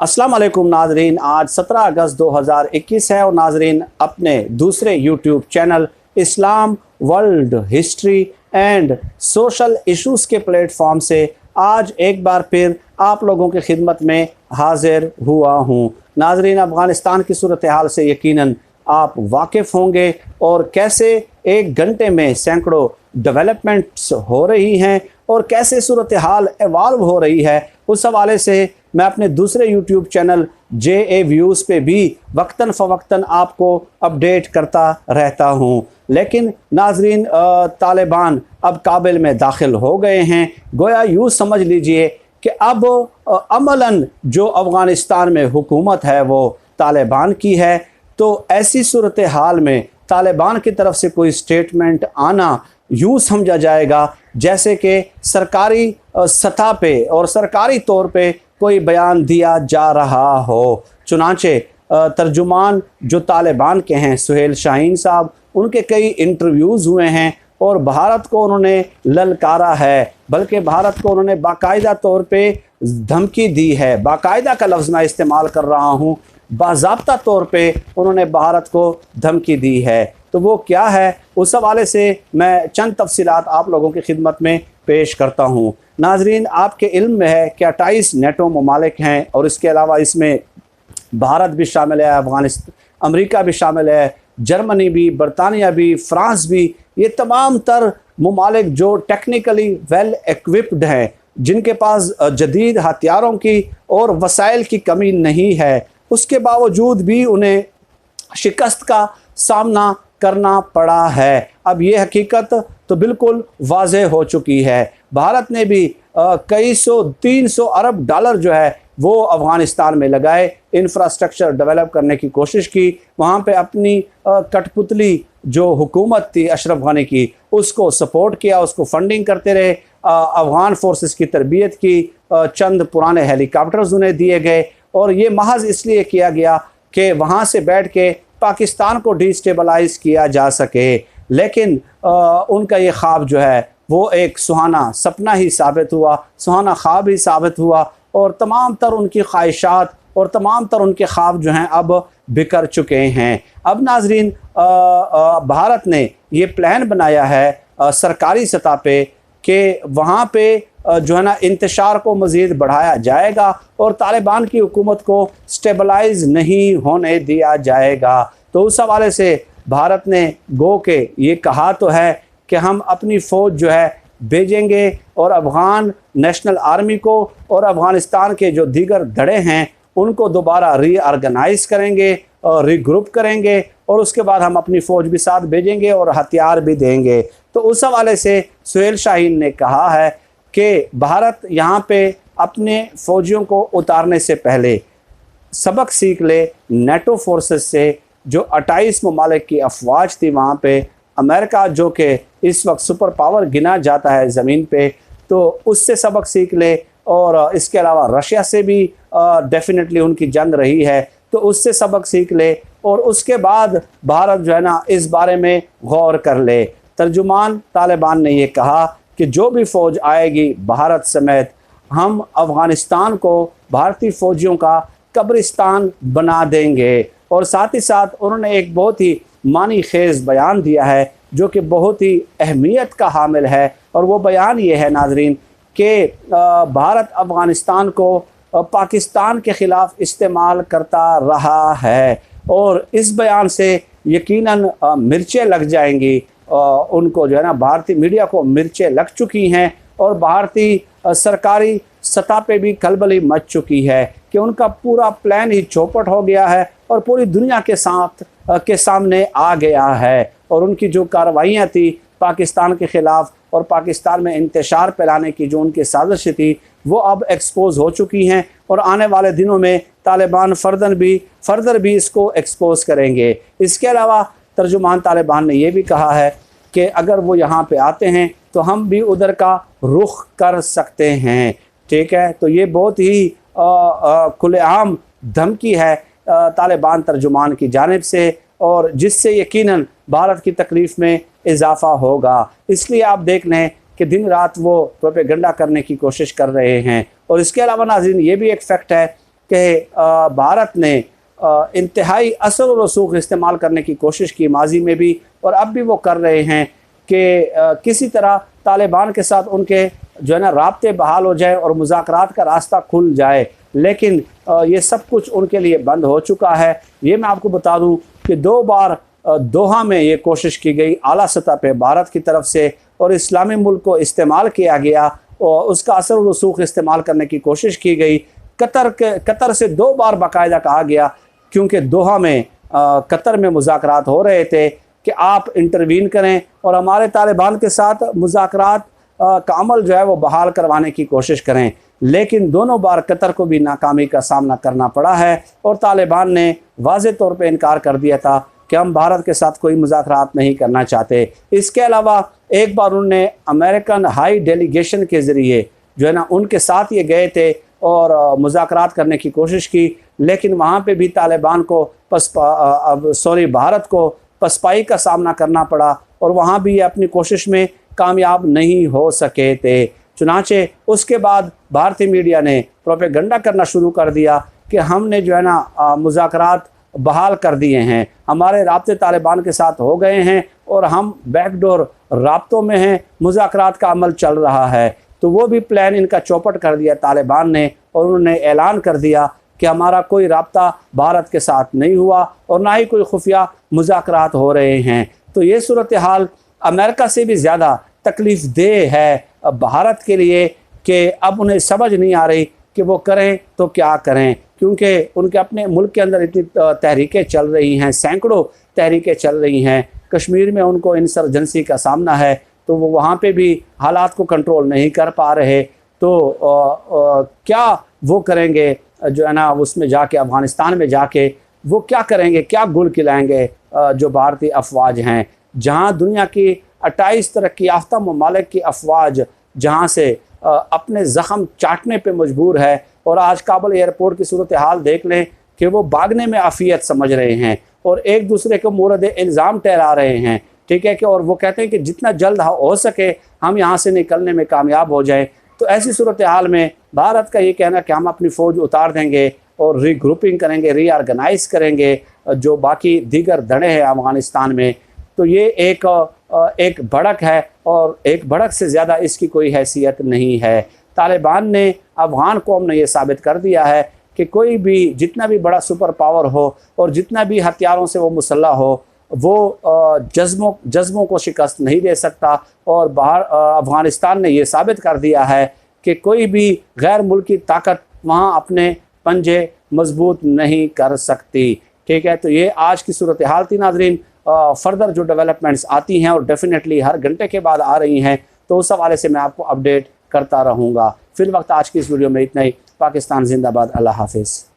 अस्सलाम वालेकुम नाजरीन, आज 17 अगस्त 2021 है और नाजरीन अपने दूसरे YouTube channel Islam world history and social issues के प्लेटफॉर्म से आज एक बार फिर आप लोगों की खिदमत में हाजिर हुआ हूँ। नाजरीन, अफ़गानिस्तान की सूरत हाल से यकीनन आप वाकिफ़ होंगे और कैसे एक घंटे में सैकड़ों डेवलपमेंट्स हो रही हैं और कैसे सूरत हाल एवॉल्व हो रही है। उस हवाले से मैं अपने दूसरे यूट्यूब चैनल JA व्यूज़ पे भी वक्तन फ़वक्तन आपको अपडेट करता रहता हूँ। लेकिन नाजरीन, तालिबान अब काबिल में दाखिल हो गए हैं। गोया यूँ समझ लीजिए कि अब अमलन जो अफ़गानिस्तान में हुकूमत है वो तालिबान की है। तो ऐसी सूरत हाल में तालिबान की तरफ से कोई स्टेटमेंट आना यूँ समझा जाएगा जैसे कि सरकारी सतह पे और सरकारी तौर पे कोई बयान दिया जा रहा हो। चुनांचे तर्जुमान जो तालिबान के हैं सुहेल शाहीन साहब, उनके कई इंटरव्यूज़ हुए हैं और भारत को उन्होंने ललकारा है, बल्कि भारत को उन्होंने बाकायदा तौर पे धमकी दी है। बाकायदा का लफ्ज़ मैं इस्तेमाल कर रहा हूँ, बाज़ाब्ता तौर पे उन्होंने भारत को धमकी दी है। तो वो क्या है, उस हवाले से मैं चंद तफसीलात आप लोगों की खिदमत में पेश करता हूँ। नाजरीन, आपके इल्म में है कि 28 नेटो ममालिक हैं और इसके अलावा इसमें भारत भी शामिल है, अफ़गानिस्तान, अमेरिका भी शामिल है, जर्मनी भी, बरतानिया भी, फ्रांस भी। ये तमाम तर ममालिक जो टेक्निकली वेल इक्विप्ड हैं, जिनके पास जदीद हथियारों की और वसाइल की कमी नहीं है, उसके बावजूद भी उन्हें शिकस्त का सामना करना पड़ा है। अब ये हकीकत तो बिल्कुल वाज़ेह हो चुकी है। भारत ने भी कई सौ 300 अरब डॉलर जो है वो अफ़गानिस्तान में लगाए, इंफ्रास्ट्रक्चर डेवलप करने की कोशिश की। वहाँ पे अपनी कठपुतली जो हुकूमत थी अशरफ गनी की, उसको सपोर्ट किया, उसको फंडिंग करते रहे। अफ़गान फोर्सेस की तरबियत की, चंद पुराने हेलीकॉप्टर्स उन्हें दिए गए और ये महज इसलिए किया गया कि वहाँ से बैठ के पाकिस्तान को डिस्टेबलाइज़ किया जा सके। लेकिन उनका ये ख्वाब जो है वो एक सुहाना सपना ही साबित हुआ, सुहाना ख्वाब ही साबित हुआ और तमाम तर उनकी ख्वाहिशात और तमाम तर उनके ख्वाब जो हैं अब बिखर चुके हैं। अब नाजरीन, भारत ने ये प्लान बनाया है सरकारी सतह पे कि वहाँ पे जो है ना इंतशार को मज़ीद बढ़ाया जाएगा और तालिबान की हुकूमत को स्टेबलाइज़ नहीं होने दिया जाएगा। तो उस हवाले से भारत ने गो के ये कहा तो है कि हम अपनी फ़ौज जो है भेजेंगे और अफ़गान नेशनल आर्मी को और अफ़गानिस्तान के जो दीगर धड़े हैं उनको दोबारा रीऑर्गेनाइज़ करेंगे और रीग्रुप करेंगे और उसके बाद हम अपनी फ़ौज भी साथ भेजेंगे और हथियार भी देंगे। तो उस हवाले से सुहेल शाहीन ने कहा है कि भारत यहाँ पे अपने फ़ौजियों को उतारने से पहले सबक सीख ले नेटो फोर्सेस से। जो 28 ममालिक की अफवाज थी वहाँ पे, अमेरिका जो कि इस वक्त सुपर पावर गिना जाता है ज़मीन पे, तो उससे सबक सीख ले और इसके अलावा रशिया से भी डेफिनेटली उनकी जंग रही है, तो उससे सबक सीख ले और उसके बाद भारत जो है ना इस बारे में गौर कर ले। तर्जुमान तालिबान ने यह कहा कि जो भी फ़ौज आएगी भारत समेत, हम अफ़गानिस्तान को भारतीय फ़ौजियों का कब्रिस्तान बना देंगे। और साथ ही साथ उन्होंने एक बहुत ही मानी खेज़ बयान दिया है जो कि बहुत ही अहमियत का हामिल है और वो बयान ये है नाजरीन कि भारत अफ़गानिस्तान को पाकिस्तान के ख़िलाफ़ इस्तेमाल करता रहा है और इस बयान से यकीनन मिर्चें लग जाएंगी। उनको जो है ना भारतीय मीडिया को मिर्चें लग चुकी हैं और भारतीय सरकारी सतह पे भी खलबली मच चुकी है कि उनका पूरा प्लान ही चौपट हो गया है और पूरी दुनिया के सामने आ गया है और उनकी जो कार्रवाइयाँ थी पाकिस्तान के ख़िलाफ़ और पाकिस्तान में इंतशार फैलाने की जो उनकी साजिश थी वो अब एक्सपोज हो चुकी हैं और आने वाले दिनों में तालिबान फर्दर भी इसको एक्सपोज करेंगे। इसके अलावा तर्जुमान तालिबान ने यह भी कहा है कि अगर वो यहाँ पे आते हैं तो हम भी उधर का रुख कर सकते हैं। ठीक है, तो ये बहुत ही खुलेआम धमकी है तालिबान तर्जुमान की जानिब से और जिससे यकीनन भारत की तकलीफ़ में इजाफ़ा होगा। इसलिए आप देख लें कि दिन रात वो प्रोपेगेंडा करने की कोशिश कर रहे हैं। और इसके अलावा नाज़रीन ये भी एक फैक्ट है कि भारत ने इंतहाई असर और रसूख इस्तेमाल करने की कोशिश की माजी में भी, और अब भी वो कर रहे हैं कि किसी तरह तालिबान के साथ उनके जो है ना राब्ते बहाल हो जाए और मुज़ाकरात का रास्ता खुल जाए, लेकिन ये सब कुछ उनके लिए बंद हो चुका है। ये मैं आपको बता दूं कि 2 बार दोहा में ये कोशिश की गई आला सतह पे भारत की तरफ से, और इस्लामी मुल्क को इस्तेमाल किया गया और उसका असर और रसूख इस्तेमाल करने की कोशिश की गई। कतर से 2 बार बाकायदा कहा गया, क्योंकि दोहा में कतर में मुज़ाकरात हो रहे थे कि आप इंटरवीन करें और हमारे तालिबान के साथ मुज़ाकरात का अमल जो है वो बहाल करवाने की कोशिश करें, लेकिन दोनों बार कतर को भी नाकामी का सामना करना पड़ा है और तालिबान ने वाज़ेह तौर पे इनकार कर दिया था कि हम भारत के साथ कोई मुज़ाकरात नहीं करना चाहते। इसके अलावा एक बार उन्होंने अमेरिकन हाई डेलीगेशन के ज़रिए जो है ना उनके साथ ये गए थे और मुज़ाकरात करने की कोशिश की, लेकिन वहाँ पे भी तालिबान को भारत को पसपाई का सामना करना पड़ा और वहाँ भी ये अपनी कोशिश में कामयाब नहीं हो सके थे। चुनाचे उसके बाद भारतीय मीडिया ने प्रोपेगेंडा करना शुरू कर दिया कि हमने जो है ना मुज़ाकरात बहाल कर दिए हैं, हमारे राब्ते तालिबान के साथ हो गए हैं और हम बैकडोर राब्तों में हैं, मुज़ाकरात का अमल चल रहा है। तो वो भी प्लान इनका चौपट कर दिया तालिबान ने और उन्होंने ऐलान कर दिया कि हमारा कोई राब्ता भारत के साथ नहीं हुआ और ना ही कोई खुफिया मुज़ाकरात हो रहे हैं। तो ये सूरत हाल अमेरिका से भी ज़्यादा तकलीफ़ देह है भारत के लिए कि अब उन्हें समझ नहीं आ रही कि वो करें तो क्या करें, क्योंकि उनके अपने मुल्क के अंदर इतनी तहरीकें चल रही हैं, सैकड़ों तहरीकें चल रही हैं। कश्मीर में उनको इंसर्जेंसी का सामना है, तो वो वहाँ पे भी हालात को कंट्रोल नहीं कर पा रहे। तो क्या वो करेंगे जो है ना उसमें जाके, अफ़गानिस्तान में जाके वो क्या करेंगे, क्या गुल खिलाएंगे जो भारतीय अफवाज हैं, जहाँ दुनिया की 28 तरक्की याफ्ता ममालिक की अफवाज जहाँ से अपने ज़ख़म चाटने पे मजबूर है। और आज काबुल एयरपोर्ट की सूरत हाल देख लें कि वो भागने में आफियत समझ रहे हैं और एक दूसरे को मोरद इल्ज़ाम ठहरा रहे हैं, ठीक है कि, और वो कहते हैं कि जितना जल्द हो सके हम यहाँ से निकलने में कामयाब हो जाएं। तो ऐसी सूरत हाल में भारत का ये कहना कि हम अपनी फ़ौज उतार देंगे और रीग्रुपिंग करेंगे, रीऑर्गेनाइज करेंगे जो बाकी दीगर धड़े हैं अफ़गानिस्तान में, तो ये एक भड़क है और एक भड़क से ज़्यादा इसकी कोई हैसियत नहीं है। तालिबान ने, अफ़गान कौम ने यह साबित कर दिया है कि कोई भी जितना भी बड़ा सुपर पावर हो और जितना भी हथियारों से वो मुसल्ला हो, वो जज्बों को शिकस्त नहीं दे सकता। और अफ़गानिस्तान ने यह साबित कर दिया है कि कोई भी गैर मुल्की ताकत वहाँ अपने पंजे मजबूत नहीं कर सकती, ठीक है। तो ये आज की सूरत हाल थी नाज़रीन। फर्दर जो डेवलपमेंट्स आती हैं और डेफिनेटली हर घंटे के बाद आ रही हैं, तो उस हवाले से मैं आपको अपडेट करता रहूँगा। फिर वक्त आज की इस वीडियो में इतना ही। पाकिस्तान जिंदाबाद। अल्लाह हाफिज़।